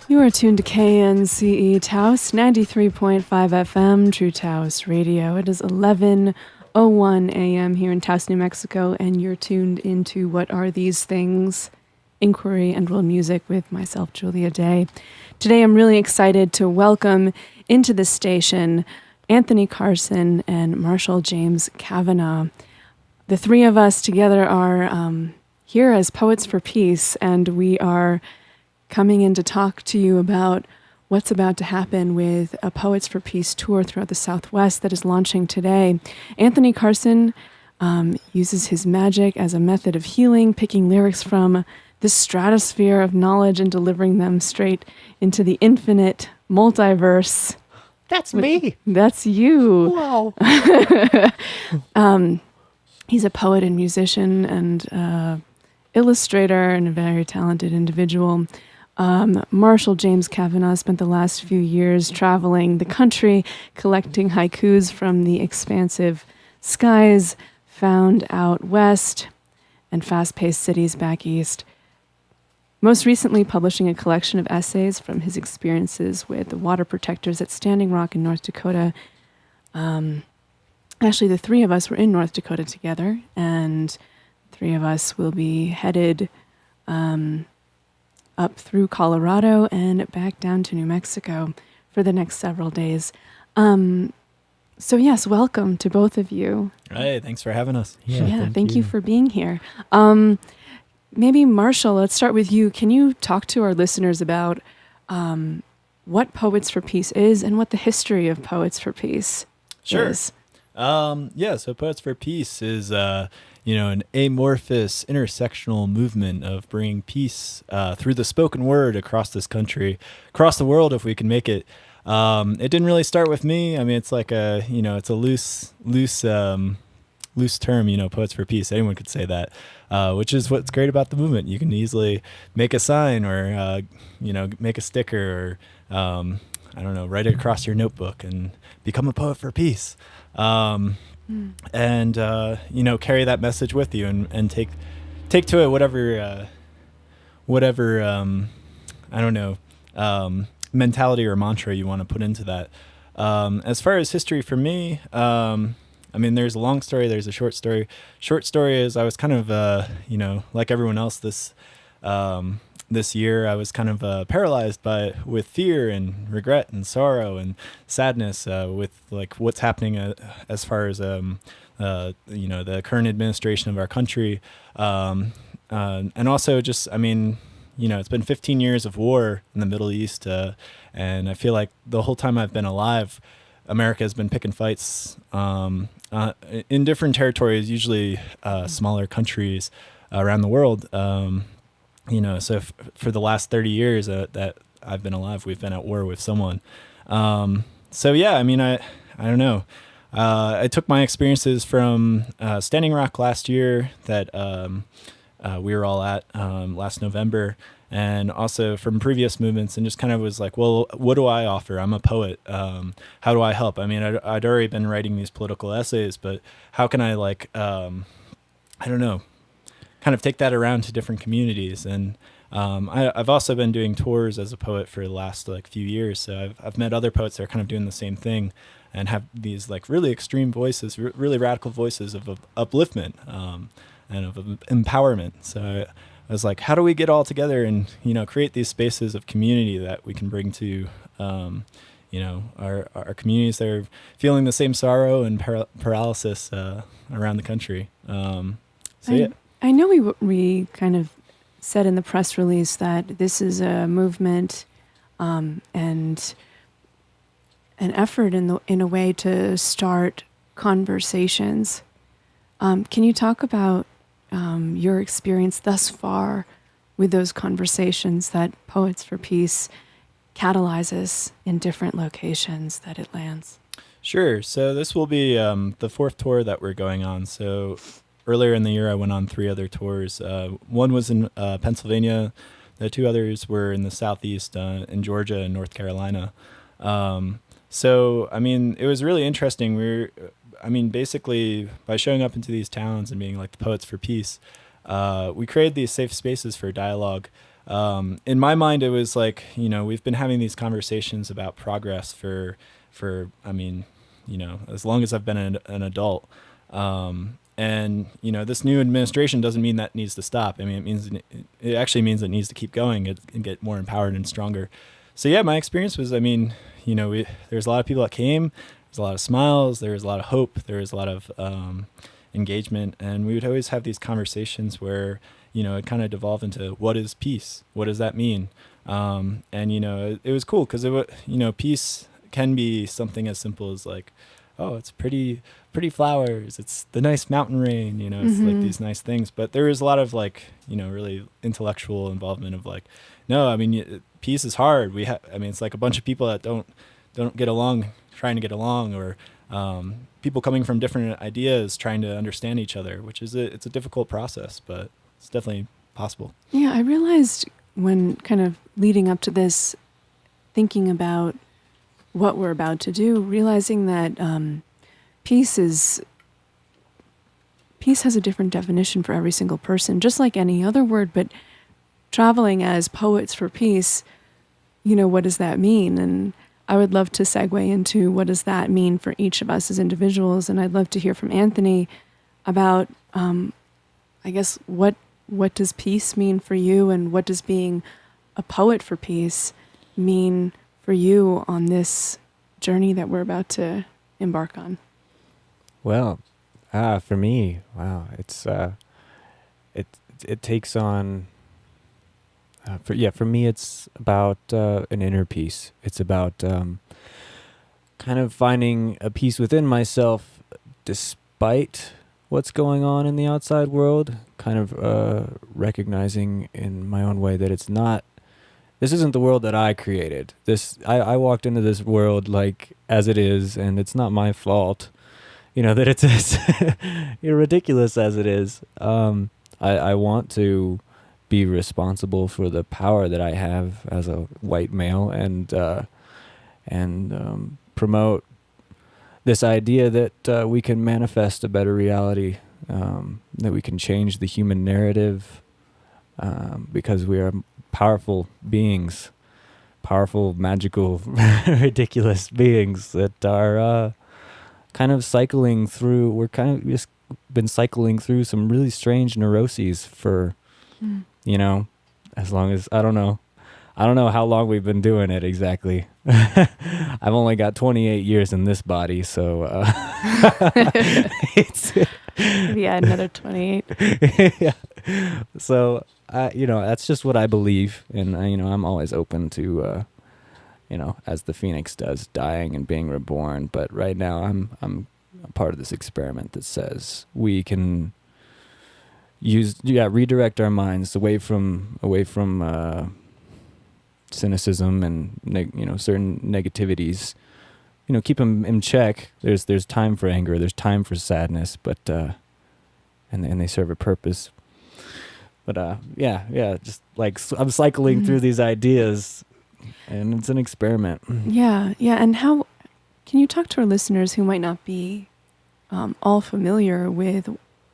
You are tuned to KNCE Taos 93.5 FM, True Taos Radio. It is 11:01 a.m. here in Taos, New Mexico, and you're tuned into What Are These Things? Inquiry and World Music with myself, Julia Daye. Today I'm really excited to welcome into the station Anthony Carson and Marshall James Kavanaugh. The three of us together are here as Poets for Peace, and we are coming in to talk to you about what's about to happen with a Poets for Peace tour throughout the Southwest that is launching today. Anthony Carson uses his magic as a method of healing, picking lyrics from the stratosphere of knowledge and delivering them straight into the infinite multiverse. That's me. That's you. Wow. He's a poet and musician and illustrator and a very talented individual. Marshall James Kavanaugh spent the last few years traveling the country, collecting haikus from the expansive skies found out west and fast-paced cities back east. Most recently, publishing a collection of essays from his experiences with the water protectors at Standing Rock in North Dakota. Actually, the three of us were in North Dakota together, and three of us will be headed up through Colorado and back down to New Mexico for the next several days. So yes, welcome to both of you. Hey, thanks for having us. Yeah, thank you for being here. Maybe Marshall, let's start with you. Can you talk to our listeners about what Poets for Peace is and what the history of Poets for Peace is? So Poets for Peace is an amorphous intersectional movement of bringing peace through the spoken word across this country, across the world, if we can make it. It didn't really start with me. I mean, it's like it's a loose term, Poets for Peace. Anyone could say that, which is what's great about the movement. You can easily make a sign or, make a sticker or, write it across your notebook and become a poet for peace. And carry that message with you and take to it whatever mentality or mantra you want to put into that. As far as history for me, there's a long story, there's a short story. Short story is I was kind of like everyone else this year, I was kind of paralyzed with fear and regret and sorrow and sadness with like what's happening as far as the current administration of our country, and also just it's been 15 years of war in the Middle East, and I feel like the whole time I've been alive, America has been picking fights in different territories, usually smaller countries around the world. So for the last 30 years that I've been alive, we've been at war with someone. I don't know. I took my experiences from Standing Rock last year that we were all at last November, and also from previous movements, and just kind of was like, well, what do I offer? I'm a poet. How do I help? I mean, I'd already been writing these political essays, but how can I kind of take that around to different communities? And I've also been doing tours as a poet for the last few years, so I've met other poets that are kind of doing the same thing and have these really extreme voices, really radical voices of upliftment and of community. So I was like, how do we get all together and create these spaces of community that we can bring to our communities that are feeling the same sorrow and paralysis around the country. I know we kind of said in the press release that this is a movement and an effort in a way to start conversations. Can you talk about your experience thus far with those conversations that Poets for Peace catalyzes in different locations that it lands? Sure. So this will be the fourth tour that we're going on. So earlier in the year, I went on 3 other tours. One was in Pennsylvania. The 2 others were in the Southeast, in Georgia and North Carolina. It was really interesting. Basically, by showing up into these towns and being like the Poets for Peace, we created these safe spaces for dialogue in my mind, it was like, we've been having these conversations about progress for I mean, as long as I've been an adult. And, this new administration doesn't mean that needs to stop. I mean, it actually means it needs to keep going and get more empowered and stronger. So yeah, my experience was, I mean, there's a lot of people that came, there's a lot of smiles, there was a lot of hope, there was a lot of engagement, and we would always have these conversations where, it kind of devolved into, what is peace? What does that mean? And, it was cool because peace can be something as simple as like, oh, it's pretty flowers, it's the nice mountain rain, it's like these nice things. But there is a lot of like, really intellectual involvement of like, no, I mean, peace is hard. I mean, it's like a bunch of people that don't get along, trying to get along, or people coming from different ideas trying to understand each other, which is it's a difficult process, but it's definitely possible. Yeah, I realized when kind of leading up to this, thinking about what we're about to do, realizing that peace has a different definition for every single person, just like any other word, but traveling as poets for peace, what does that mean? And I would love to segue into what does that mean for each of us as individuals, and I'd love to hear from Anthony about, I guess, what does peace mean for you, and what does being a poet for peace mean for you on this journey that we're about to embark on? Well, for me, wow, it's it takes on. For me, it's about an inner peace. It's about kind of finding a peace within myself, despite what's going on in the outside world. Kind of recognizing in my own way that this isn't the world that I created. I walked into this world like as it is, and it's not my fault. That it's as ridiculous as it is. I want to be responsible for the power that I have as a white male, and promote this idea that we can manifest a better reality, that we can change the human narrative, because we are powerful beings, powerful, magical, ridiculous beings that are kind of cycling through. We're kind of just been cycling through some really strange neuroses for, as long as, I don't know how long we've been doing it exactly. I've only got 28 years in this body, so it's yeah, another 28. Yeah. So that's just what I believe, and I'm always open to as the phoenix does, dying and being reborn. But right now I'm a part of this experiment that says we can redirect our minds away from cynicism and certain negativities. Keep them in check. There's time for anger, there's time for sadness, but and they serve a purpose. But just like I'm cycling through these ideas, and it's an experiment. Yeah. And how can you talk to our listeners who might not be all familiar with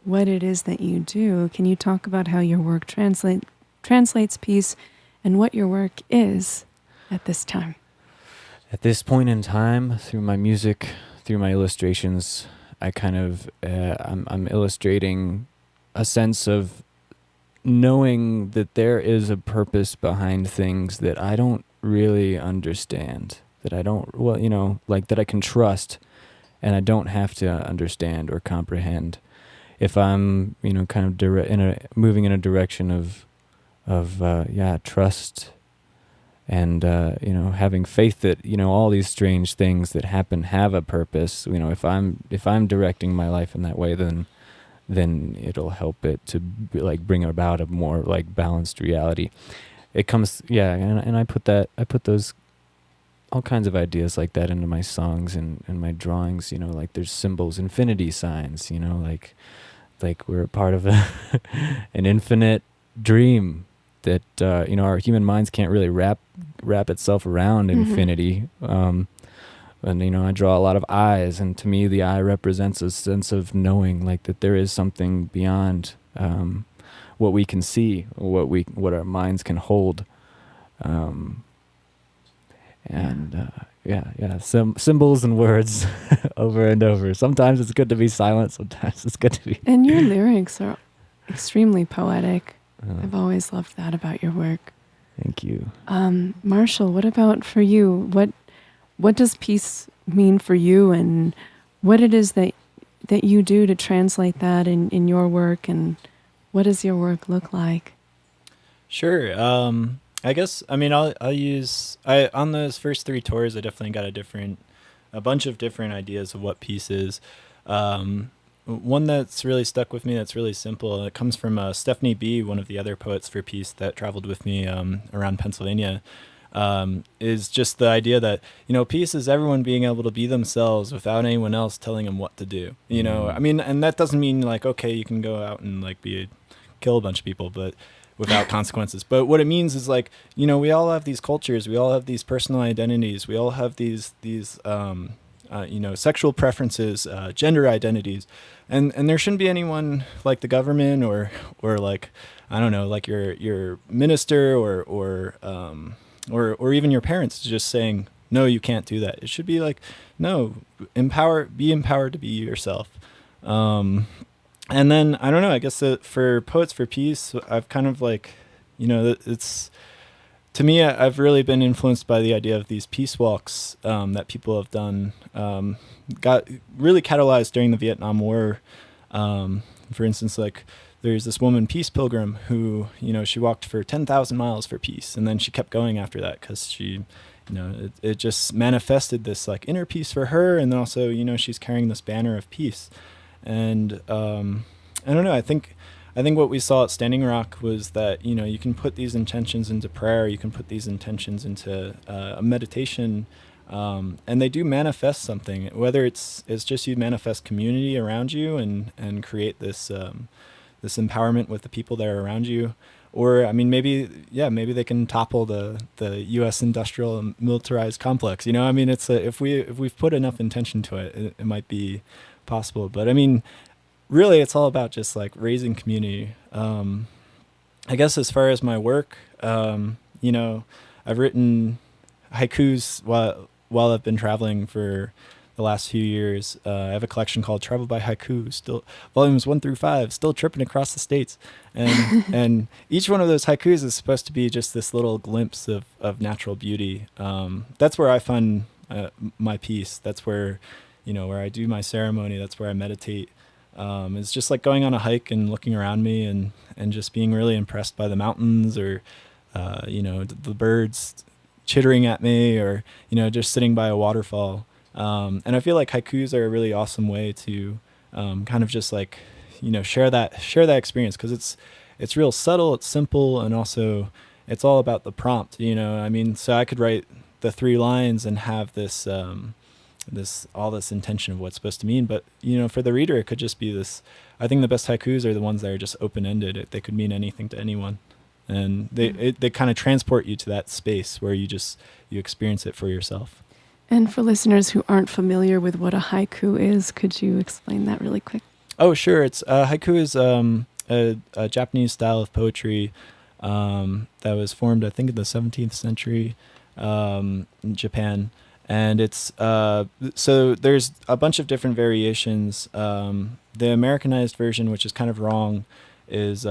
what it is that you do? Can you talk about how your work translates peace, and what your work is at this time? At this point in time, through my music, through my illustrations, I kind of I'm illustrating a sense of knowing that there is a purpose behind things that I don't really understand, that I don't, that I can trust, and I don't have to understand or comprehend. If I'm, kind of moving in a direction of trust, and having faith that all these strange things that happen have a purpose. If I'm directing my life in that way, then it'll help it to bring about a more balanced reality. It comes, and I put those all kinds of ideas like that into my songs and my drawings. There's symbols, infinity signs. Like we're a part of an infinite dream that our human minds can't really wrap itself around infinity. And I draw a lot of eyes, and to me the eye represents a sense of knowing, that there is something beyond what we can see, what our minds can hold. Symbols and words over and over. Sometimes it's good to be silent. Sometimes it's good to be. And your lyrics are extremely poetic. I've always loved that about your work. Thank you. Marshall, what about for you? What does peace mean for you, and what it is that you do to translate that in your work, and what does your work look like? Sure. I guess, I mean, I'll use, on those first 3 tours, I definitely got a bunch of different ideas of what peace is. One that's really stuck with me, that's really simple, it comes from Stephanie B., one of the other poets for peace that traveled with me around Pennsylvania, is just the idea that, peace is everyone being able to be themselves without anyone else telling them what to do. I mean, and that doesn't mean like, okay, you can go out and like kill a bunch of people, but without consequences. But what it means is like, we all have these cultures, we all have these personal identities, we all have these sexual preferences, gender identities, and there shouldn't be anyone like the government or like, I don't know, like your minister or even your parents just saying, no, you can't do that. It should be like, no, be empowered to be yourself. And then, I don't know, I guess for Poets for Peace, I've kind of like, it's, to me, I've really been influenced by the idea of these peace walks that people have done, got really catalyzed during the Vietnam War. For instance, like there's this woman, Peace Pilgrim, who, she walked for 10,000 miles for peace. And then she kept going after that because she, it just manifested this like inner peace for her. And then also, she's carrying this banner of peace. And I don't know, I think what we saw at Standing Rock was that, you can put these intentions into prayer, you can put these intentions into a meditation, and they do manifest something, whether it's just you manifest community around you and create this this empowerment with the people that are around you. Or, I mean, maybe they can topple the U.S. industrial and militarized complex. I mean, it's if we've put enough intention to it, it might be possible. But I mean, really, it's all about just like raising community. I guess as far as my work, I've written haikus while I've been traveling for the last few years. I have a collection called Travel by Haiku, still volumes 1 through 5, still tripping across the states. And each one of those haikus is supposed to be just this little glimpse of natural beauty. That's where I find my peace. That's where, where I do my ceremony. That's where I meditate. It's just like going on a hike and looking around me and just being really impressed by the mountains or, the birds chittering at me or, just sitting by a waterfall. And I feel like haikus are a really awesome way to kind of just like, share that experience, because it's real subtle, it's simple, and also it's all about the prompt. I mean, so I could write the 3 lines and have this intention of what's supposed to mean, but for the reader it could just be this. I think the best haikus are the ones that are just open-ended. They could mean anything to anyone, and they kind of transport you to that space where you experience it for yourself. And for listeners who aren't familiar with what a haiku is, could you explain that really quick? Oh, sure. It's haiku is a Japanese style of poetry that was formed, I think, in the 17th century in Japan. And it's so there's a bunch of different variations. The Americanized version, which is kind of wrong, is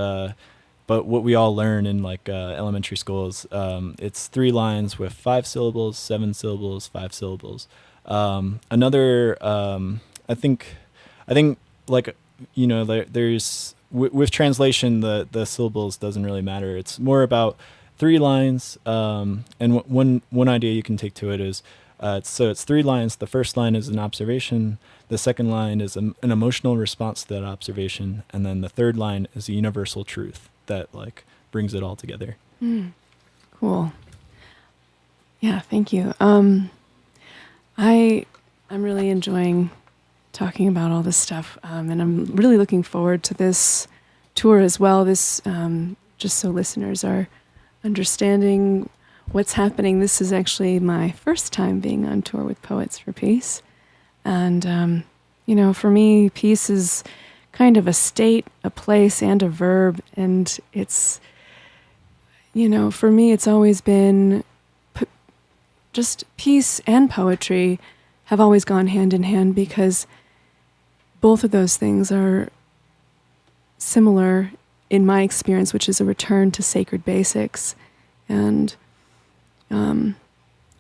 but what we all learn in like elementary schools, it's 3 lines with 5 syllables, 7 syllables, 5 syllables. Another, I think like there's with translation the syllables doesn't really matter. It's more about 3 lines, and one idea you can take to it is. So it's 3 lines. The first line is an observation. The second line is an emotional response to that observation. And then the third line is a universal truth that like brings it all together. Cool. Yeah, thank you. I'm really enjoying talking about all this stuff. And I'm really looking forward to this tour as well. This, just so listeners are understanding what's happening. This is actually my first time being on tour with Poets for Peace. And, for me, peace is kind of a state, a place, and a verb. And it's, for me, it's always been just peace and poetry have always gone hand in hand, because both of those things are similar in my experience, which is a return to sacred basics. And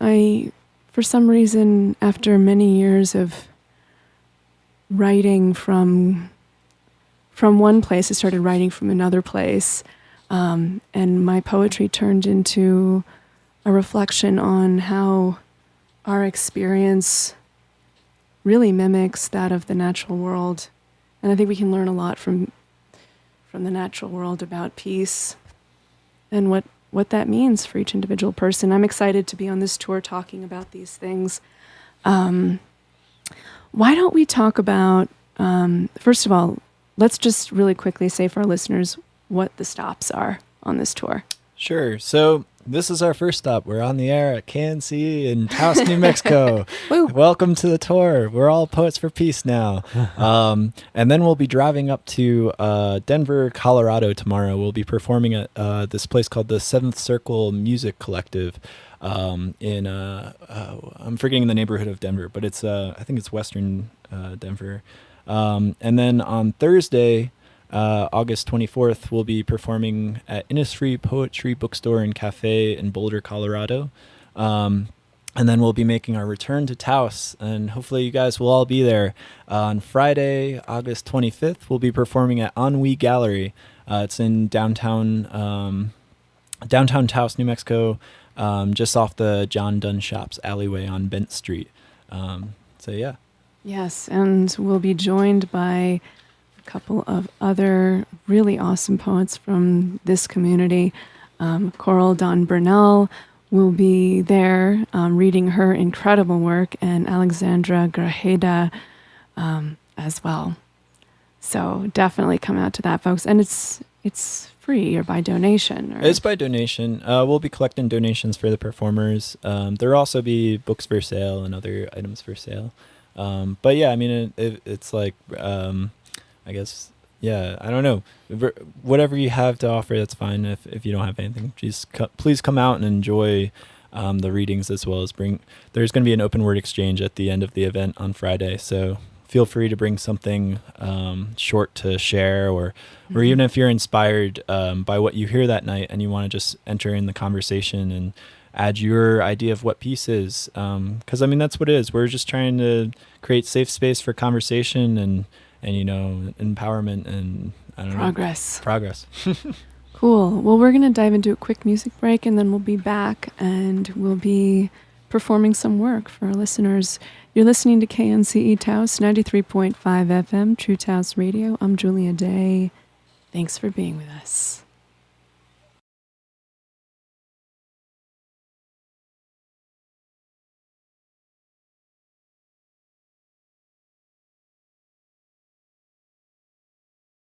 I, for some reason, after many years of writing from one place, I started writing from another place, and my poetry turned into a reflection on how our experience really mimics that of the natural world. And I think we can learn a lot from the natural world about peace and what that means for each individual person. I'm excited to be on this tour talking about these things. Why don't we talk about, first of all, let's just really quickly say for our listeners what the stops are on this tour. Sure. So this is our first stop. We're on the air at KNCE in Taos, New Mexico. Welcome to the tour. We're all poets for peace now. And then we'll be driving up to Denver, Colorado tomorrow. We'll be performing at this place called the Seventh Circle Music Collective in, I'm forgetting the neighborhood of Denver, but it's I think it's western Denver. And then on Thursday, August 24th, we'll be performing at Innisfree Poetry Bookstore and Cafe in Boulder, Colorado. And then we'll be making our return to Taos, and hopefully you guys will all be there. On Friday, August 25th, we'll be performing at Ennui Gallery. It's in downtown Taos, New Mexico, just off the John Dunn Shops alleyway on Bent Street. So yeah. Yes, and we'll be joined by couple of other really awesome poets from this community. Coral Dawn Burnell will be there reading her incredible work, and Alexandra Grajeda as well. So definitely come out to that, folks. And it's free or by donation. It's by donation. We'll be collecting donations for the performers. There'll also be books for sale and other items for sale. But yeah, I mean, it's like... I guess, yeah, I don't know. Whatever you have to offer, that's fine. If you don't have anything, please come out and enjoy the readings, as well as there's going to be an open word exchange at the end of the event on Friday. So feel free to bring something short to share, or even if you're inspired by what you hear that night and you want to just enter in the conversation and add your idea of what peace is. Because, I mean, that's what it is. We're just trying to create safe space for conversation and empowerment and progress. Cool. Well, we're going to dive into a quick music break, and then we'll be back and we'll be performing some work for our listeners. You're listening to KNCE Taos 93.5 FM, True Taos Radio. I'm Julia Daye. Thanks for being with us.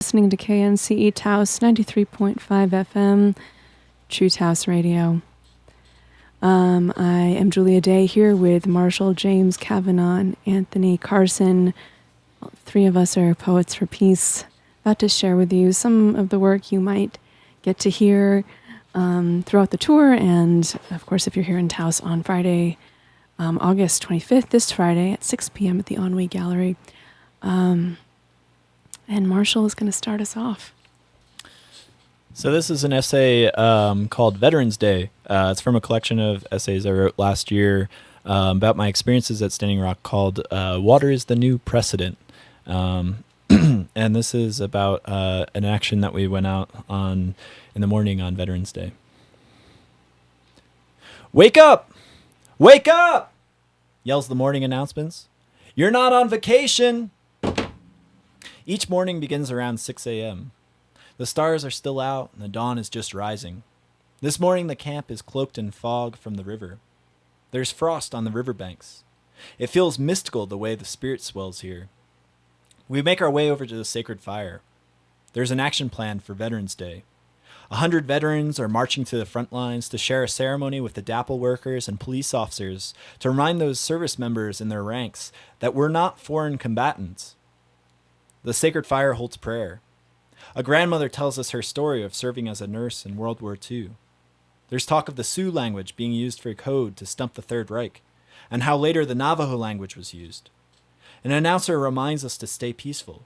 Listening to KNCE Taos 93.5 FM, True Taos Radio. I am Julia Daye here with Marshall James Kavanaugh and Anthony Carson. All three of us are poets for peace, about to share with you some of the work you might get to hear throughout the tour, and of course if you're here in Taos on Friday, August 25th, this Friday at 6 p.m. at the Ennui Gallery. And Marshall is going to start us off. So this is an essay called Veterans Day. It's from a collection of essays I wrote last year about my experiences at Standing Rock, called Water is the New Precedent. And this is about an action that we went out on in the morning on Veterans Day. Wake up! Wake up! Yells the morning announcements. You're not on vacation! Each morning begins around 6 a.m. The stars are still out and the dawn is just rising. This morning the camp is cloaked in fog from the river. There's frost on the riverbanks. It feels mystical the way the spirit swells here. We make our way over to the sacred fire. There's an action plan for Veterans Day. 100 veterans are marching to the front lines to share a ceremony with the DAPL workers and police officers to remind those service members in their ranks that we're not foreign combatants. The sacred fire holds prayer. A grandmother tells us her story of serving as a nurse in World War II. There's talk of the Sioux language being used for code to stump the Third Reich, and how later the Navajo language was used. An announcer reminds us to stay peaceful,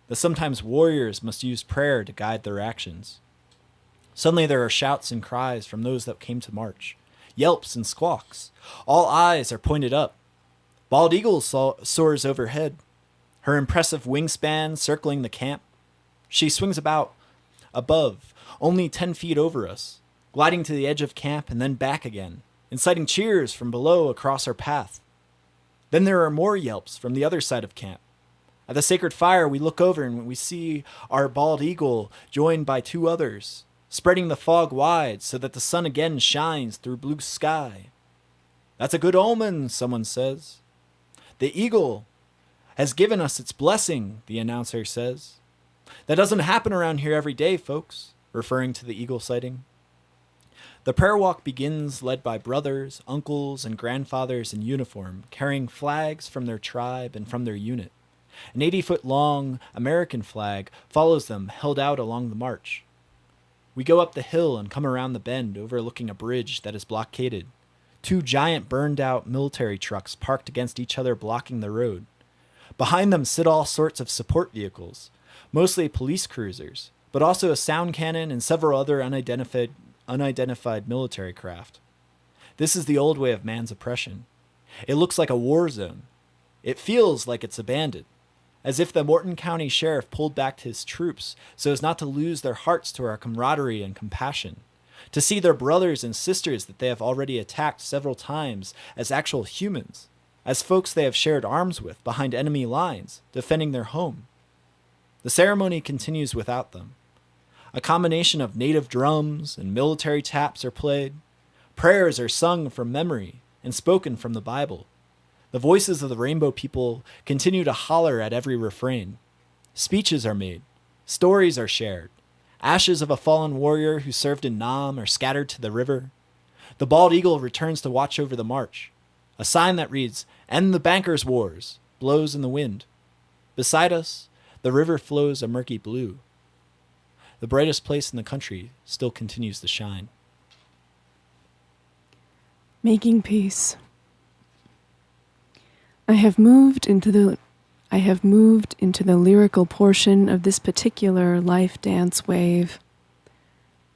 that sometimes warriors must use prayer to guide their actions. Suddenly there are shouts and cries from those that came to march, yelps and squawks. All eyes are pointed up. Bald Eagle soars overhead, her impressive wingspan circling the camp. She swings about, above, only 10 feet over us, gliding to the edge of camp and then back again, inciting cheers from below across our path. Then there are more yelps from the other side of camp. At the sacred fire, we look over and we see our bald eagle joined by 2 others, spreading the fog wide so that the sun again shines through blue sky. That's a good omen, someone says. The eagle has given us its blessing, the announcer says. That doesn't happen around here every day, folks, referring to the eagle sighting. The prayer walk begins led by brothers, uncles, and grandfathers in uniform, carrying flags from their tribe and from their unit. An 80-foot-long American flag follows them, held out along the march. We go up the hill and come around the bend, overlooking a bridge that is blockaded. 2 giant burned-out military trucks parked against each other, blocking the road. Behind them sit all sorts of support vehicles, mostly police cruisers, but also a sound cannon and several other unidentified military craft. This is the old way of man's oppression. It looks like a war zone. It feels like it's abandoned, as if the Morton County Sheriff pulled back his troops so as not to lose their hearts to our camaraderie and compassion, to see their brothers and sisters that they have already attacked several times as actual humans, as folks they have shared arms with behind enemy lines, defending their home. The ceremony continues without them. A combination of native drums and military taps are played. Prayers are sung from memory and spoken from the Bible. The voices of the rainbow people continue to holler at every refrain. Speeches are made. Stories are shared. Ashes of a fallen warrior who served in Nam are scattered to the river. The bald eagle returns to watch over the march. A sign that reads, "End the bankers' wars," blows in the wind. Beside us, the river flows a murky blue. The brightest place in the country still continues to shine. Making peace. I have moved into the lyrical portion of this particular life dance wave,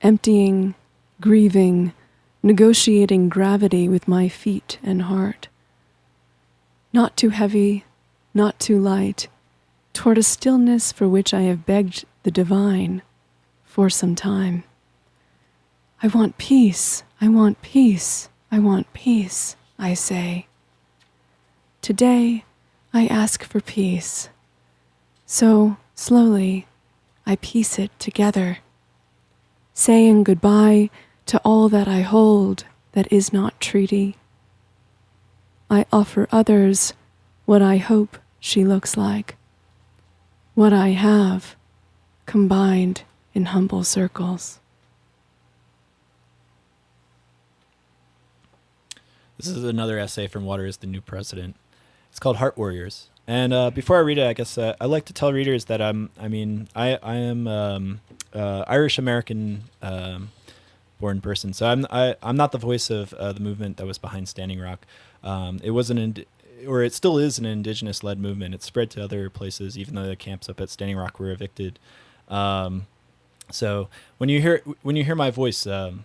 emptying, grieving, negotiating gravity with my feet and heart. Not too heavy, not too light, toward a stillness for which I have begged the divine for some time. I want peace, I want peace, I want peace, I say. Today, I ask for peace. So, slowly, I piece it together, saying goodbye to all that I hold that is not treaty. I offer others what I hope she looks like, what I have, combined in humble circles. This is another essay from Water is the New President. It's called Hart Warriors. And before I read it, I guess I like to tell readers that I am Irish American born person. So I'm not the voice of the movement that was behind Standing Rock. It was it still is an indigenous led movement. It's spread to other places, even though the camps up at Standing Rock were evicted. So when you hear my voice, don't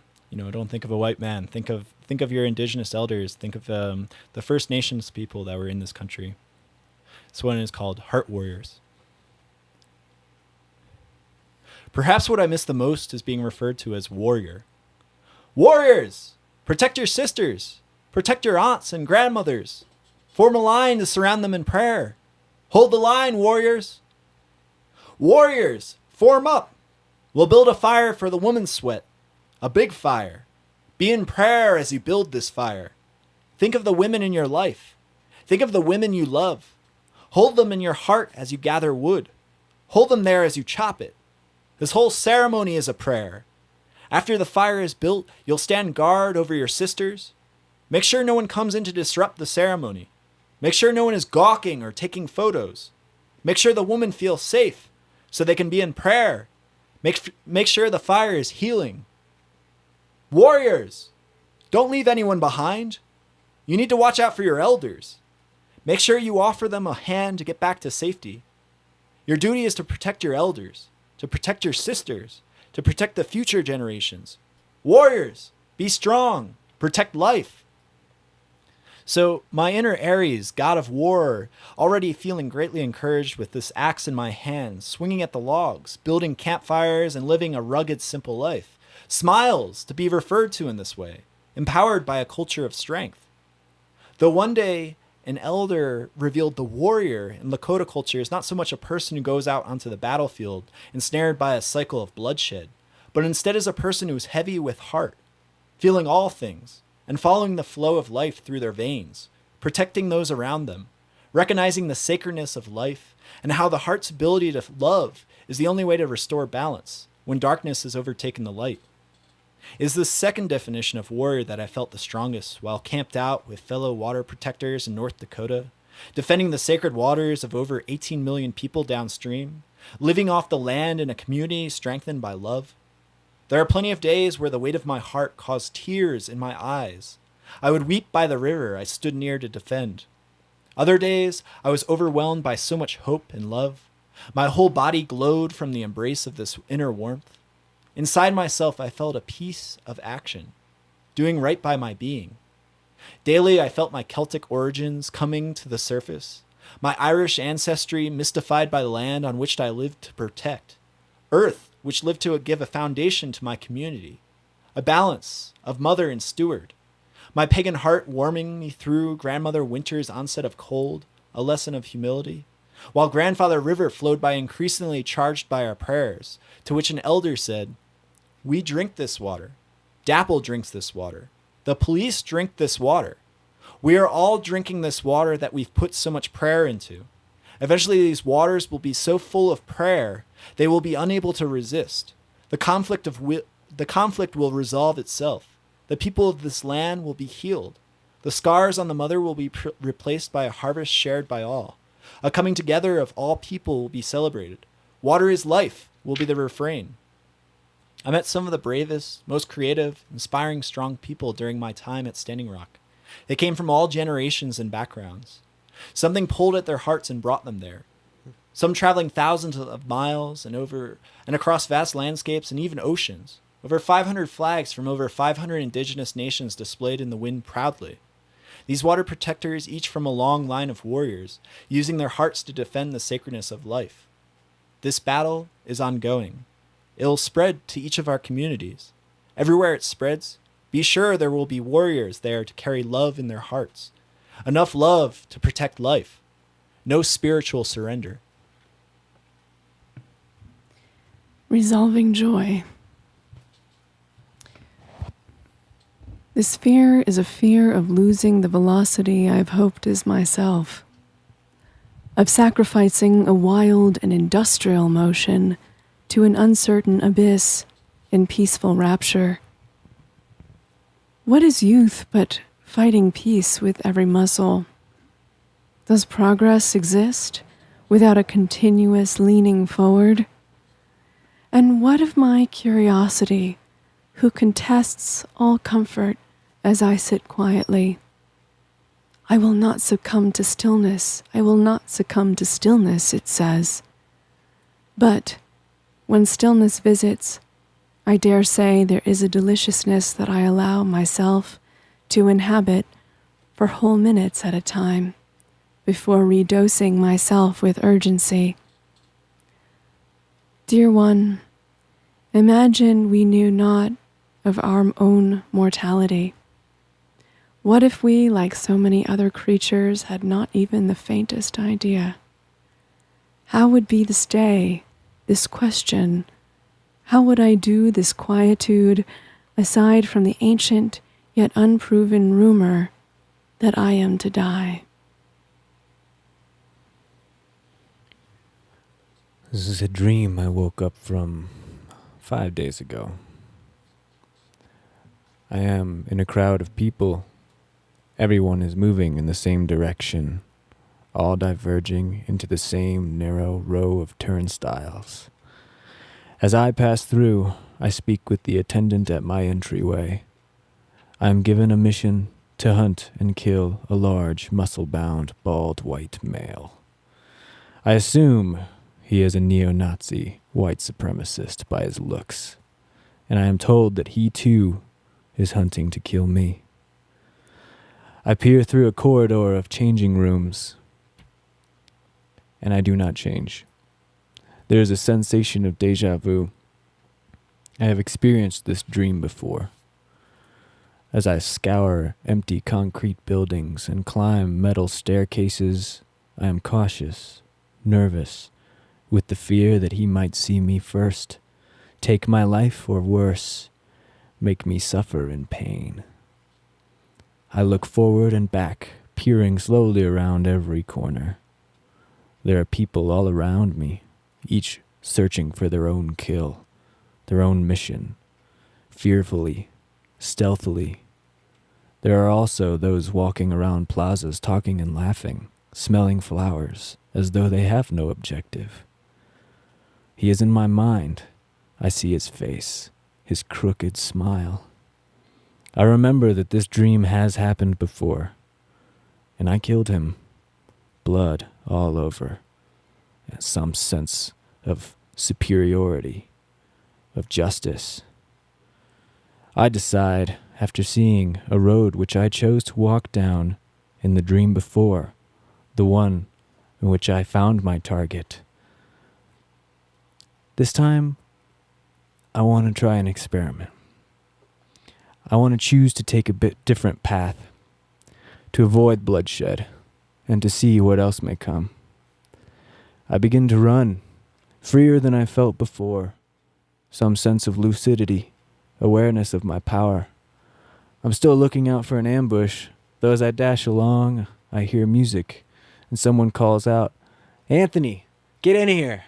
think of a white man. Think of your indigenous elders. Think of the First Nations people that were in this country. This one is called Hart Warriors. Perhaps what I miss the most is being referred to as warrior. Warriors! Protect your sisters. Protect your aunts and grandmothers. Form a line to surround them in prayer. Hold the line, warriors. Warriors, form up. We'll build a fire for the woman's sweat. A big fire. Be in prayer as you build this fire. Think of the women in your life. Think of the women you love. Hold them in your heart as you gather wood. Hold them there as you chop it. This whole ceremony is a prayer. After the fire is built, you'll stand guard over your sisters. Make sure no one comes in to disrupt the ceremony. Make sure no one is gawking or taking photos. Make sure the woman feels safe so they can be in prayer. Make sure the fire is healing. Warriors, don't leave anyone behind. You need to watch out for your elders. Make sure you offer them a hand to get back to safety. Your duty is to protect your elders, to protect your sisters, to protect the future generations. Warriors, be strong, protect life. So my inner Ares, god of war, already feeling greatly encouraged with this axe in my hands, swinging at the logs, building campfires and living a rugged, simple life, smiles to be referred to in this way, empowered by a culture of strength. Though one day an elder revealed the warrior in Lakota culture is not so much a person who goes out onto the battlefield ensnared by a cycle of bloodshed, but instead is a person who is heavy with heart, feeling all things, and following the flow of life through their veins, protecting those around them, recognizing the sacredness of life, and how the heart's ability to love is the only way to restore balance when darkness has overtaken the light. It is the second definition of warrior that I felt the strongest while camped out with fellow water protectors in North Dakota, defending the sacred waters of over 18 million people downstream, living off the land in a community strengthened by love. There are plenty of days where the weight of my heart caused tears in my eyes. I would weep by the river I stood near to defend. Other days, I was overwhelmed by so much hope and love. My whole body glowed from the embrace of this inner warmth. Inside myself, I felt a peace of action, doing right by my being. Daily, I felt my Celtic origins coming to the surface, my Irish ancestry mystified by the land on which I lived to protect, earth which lived to give a foundation to my community, a balance of mother and steward, my pagan heart warming me through grandmother winter's onset of cold, a lesson of humility, while grandfather river flowed by increasingly charged by our prayers, to which an elder said, "We drink this water. Dapple drinks this water. The police drink this water. We are all drinking this water that we've put so much prayer into. Eventually these waters will be so full of prayer, they will be unable to resist. The conflict will resolve itself. The people of this land will be healed. The scars on the mother will be replaced by a harvest shared by all. A coming together of all people will be celebrated. Water is life will be the refrain." I met some of the bravest, most creative, inspiring, strong people during my time at Standing Rock. They came from all generations and backgrounds. Something pulled at their hearts and brought them there. Some traveling thousands of miles and across vast landscapes and even oceans. Over 500 flags from over 500 indigenous nations displayed in the wind proudly. These water protectors, each from a long line of warriors, using their hearts to defend the sacredness of life. This battle is ongoing. It'll spread to each of our communities. Everywhere it spreads, be sure there will be warriors there to carry love in their hearts. Enough love to protect life. No spiritual surrender. Resolving joy. This fear is a fear of losing the velocity I've hoped is myself, of sacrificing a wild and industrial motion to an uncertain abyss in peaceful rapture. What is youth but fighting peace with every muscle? Does progress exist without a continuous leaning forward? And what of my curiosity, who contests all comfort as I sit quietly? I will not succumb to stillness, I will not succumb to stillness, it says. But when stillness visits, I dare say there is a deliciousness that I allow myself to inhabit for whole minutes at a time, before redosing myself with urgency. Dear one, imagine we knew not of our own mortality. What if we, like so many other creatures, had not even the faintest idea? How would be this day, this question? How would I do this quietude, aside from the ancient yet unproven rumor that I am to die? This is a dream I woke up from 5 days ago. I am in a crowd of people. Everyone is moving in the same direction. all diverging into the same narrow row of turnstiles. As I pass through, I speak with the attendant at my entryway. I am given a mission to hunt and kill a large, muscle-bound, bald white male. I assume he is a neo-Nazi white supremacist by his looks, and I am told that he too is hunting to kill me. I peer through a corridor of changing rooms, and I do not change. There is a sensation of deja vu. I have experienced this dream before. As I scour empty concrete buildings and climb metal staircases, I am cautious, nervous, with the fear that he might see me first, take my life or worse, make me suffer in pain. I look forward and back, peering slowly around every corner. There are people all around me, each searching for their own kill, their own mission, fearfully, stealthily. There are also those walking around plazas talking and laughing, smelling flowers, as though they have no objective. He is in my mind. I see his face, his crooked smile. I remember that this dream has happened before, and I killed him, blood all over, and some sense of superiority, of justice. I decide, after seeing a road which I chose to walk down in the dream before, the one in which I found my target. This time, I want to try an experiment. I want to choose to take a bit different path, to avoid bloodshed, and to see what else may come. I begin to run, freer than I felt before, some sense of lucidity, awareness of my power. I'm still looking out for an ambush, though as I dash along, I hear music, and someone calls out, "Anthony, get in here!"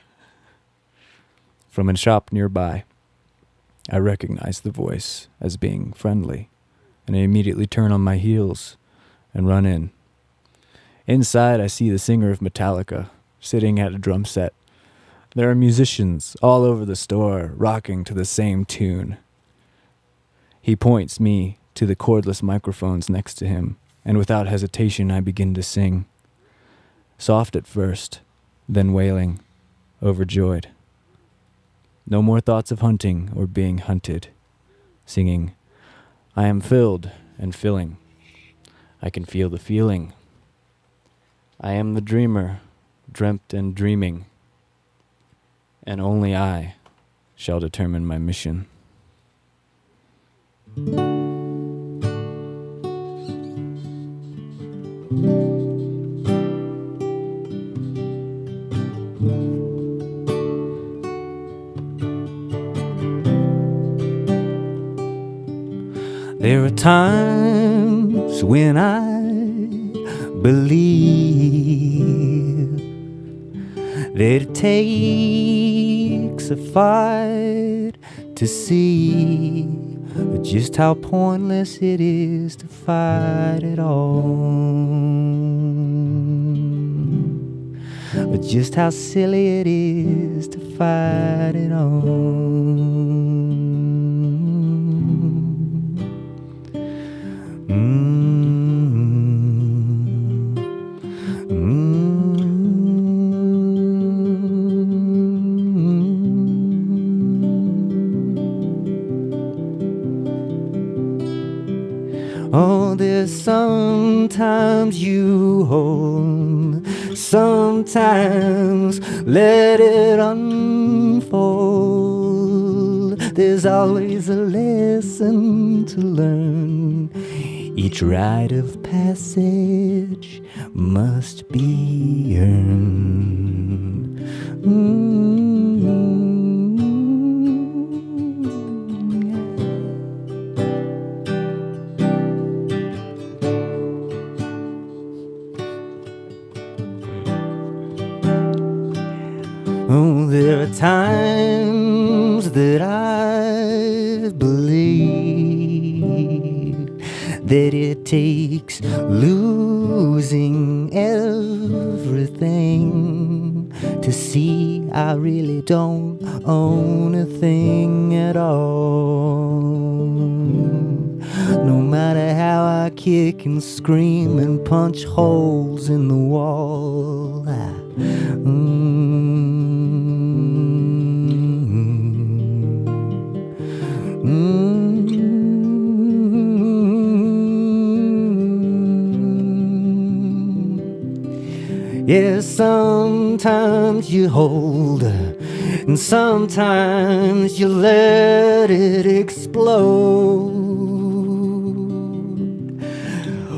From a shop nearby. I recognize the voice as being friendly, and I immediately turn on my heels and run in. Inside, I see the singer of Metallica sitting at a drum set. There are musicians all over the store rocking to the same tune. He points me to the cordless microphones next to him, and without hesitation I begin to sing. Soft at first, then wailing, overjoyed. No more thoughts of hunting or being hunted. Singing, I am filled and filling. I can feel the feeling. I am the dreamer, dreamt and dreaming. And only I shall determine my mission. There are times when I believe that it takes a fight to see just how pointless it is to fight at all, just how silly it is to fight at all. Oh, there's sometimes you hold, sometimes let it unfold. There's always a lesson to learn. Each rite of passage must be earned. Oh, there are times that I believe that it takes losing everything everything to see I really don't own a thing at all. No matter how I kick and scream and punch holes in the wall, Yeah, sometimes you hold her, and sometimes you let it explode.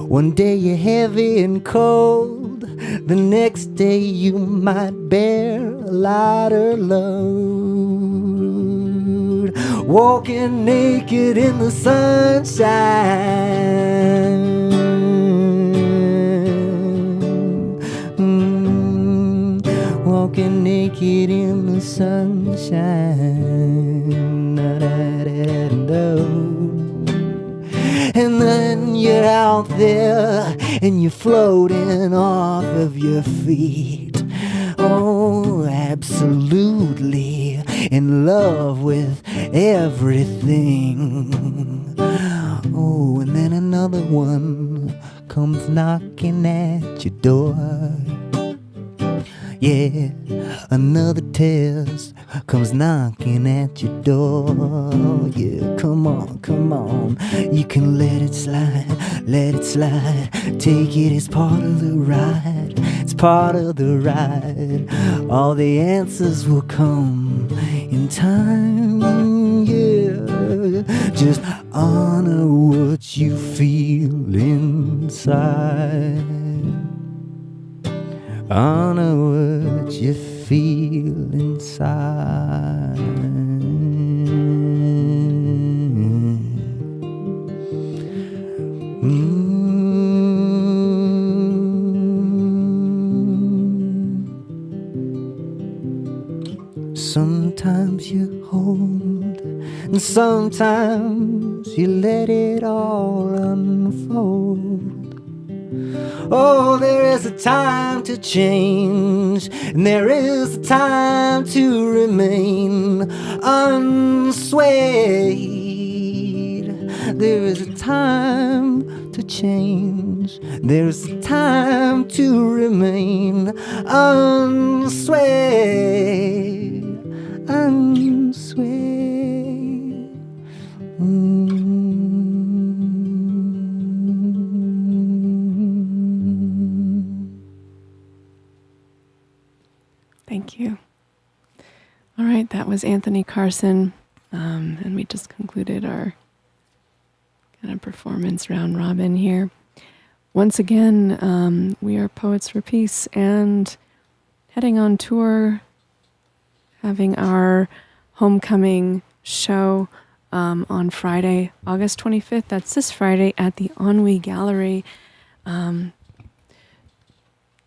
One day you're heavy and cold, the next day you might bear a lighter load. Walking naked in the sunshine, walking naked in the sunshine. And then you're out there and you're floating off of your feet. Oh, absolutely in love with everything. Oh, and then another one comes knocking at your door. Yeah, another test comes knocking at your door. Yeah, come on, come on. You can let it slide, let it slide. Take it as part of the ride. It's part of the ride. All the answers will come in time. Yeah, just honor what you feel inside. Honor what you feel inside. Sometimes you hold, and sometimes you let it all unfold. Oh, there is a time to change, and there is a time to remain unswayed. There is a time to change, there is a time to remain unswayed, unswayed. Thank you. All right, that was Anthony Carson, and we just concluded our kind of performance round robin here. Once again, we are Poets for Peace and heading on tour, having our homecoming show on Friday, August 25th. That's this Friday at the Ennui Gallery.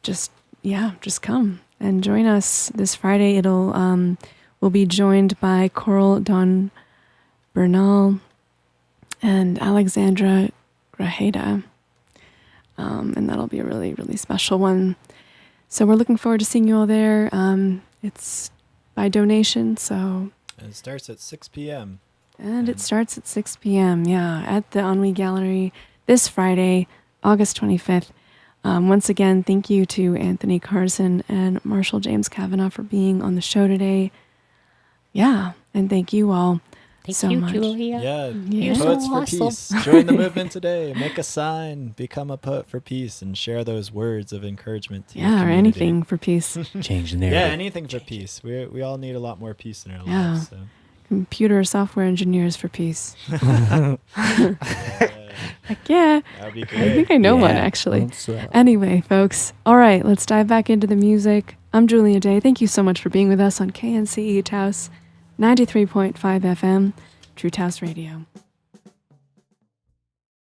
Just come and join us this Friday. We'll be joined by Coral Don Bernal and Alexandra Grajeda. And that'll be a really, really special one. So we're looking forward to seeing you all there. It's by donation, so... And it starts at 6 p.m. And it starts at 6 p.m., at the Ennui Gallery this Friday, August 25th. Once again, thank you to Anthony Carson and Marshall James Kavanaugh for being on the show today. Yeah, and thank you all so much. Thank you, Julia. Yeah, You're Poets so for awesome. Peace. Join the movement today. Make a sign. Become a poet for peace and share those words of encouragement to your Or community. anything for peace. Change the narrative. Yeah, anything for peace. We all need a lot more peace in our Yeah. lives. So. Computer software engineers for peace. Yeah, Heck yeah. that would be great. I think I know one, Yeah. actually. So- Anyway, folks. All right, let's dive back into the music. I'm Julia Daye. Thank you so much for being with us on KNCE Taos 93.5 FM, True Taos Radio.